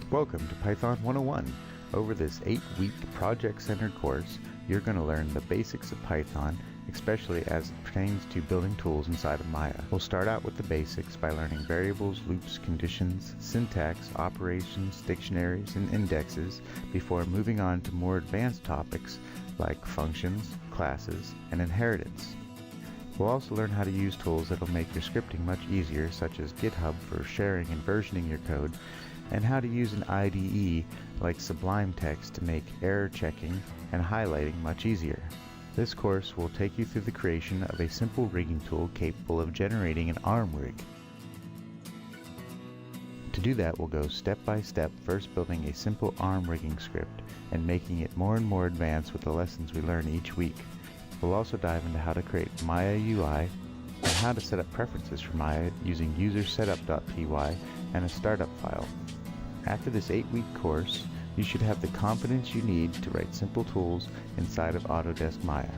Welcome to Python 101. Over this 8-week project-centered course, you're going to learn the basics of Python, especially as it pertains to building tools inside of Maya. We'll start out with the basics by learning variables, loops, conditions, syntax, operations, dictionaries, and indexes before moving on to more advanced topics like functions, classes, and inheritance. We'll also learn how to use tools that will make your scripting much easier, such as GitHub for sharing and versioning your code, and how to use an IDE like Sublime Text to make error checking and highlighting much easier. This course will take you through the creation of a simple rigging tool capable of generating an arm rig. To do that, we'll go step by step, first building a simple arm rigging script and making it more and more advanced with the lessons we learn each week. We'll also dive into how to create Maya UI and how to set up preferences for Maya using usersetup.py and a startup file. After this 8-week course, you should have the confidence you need to write simple tools inside of Autodesk Maya.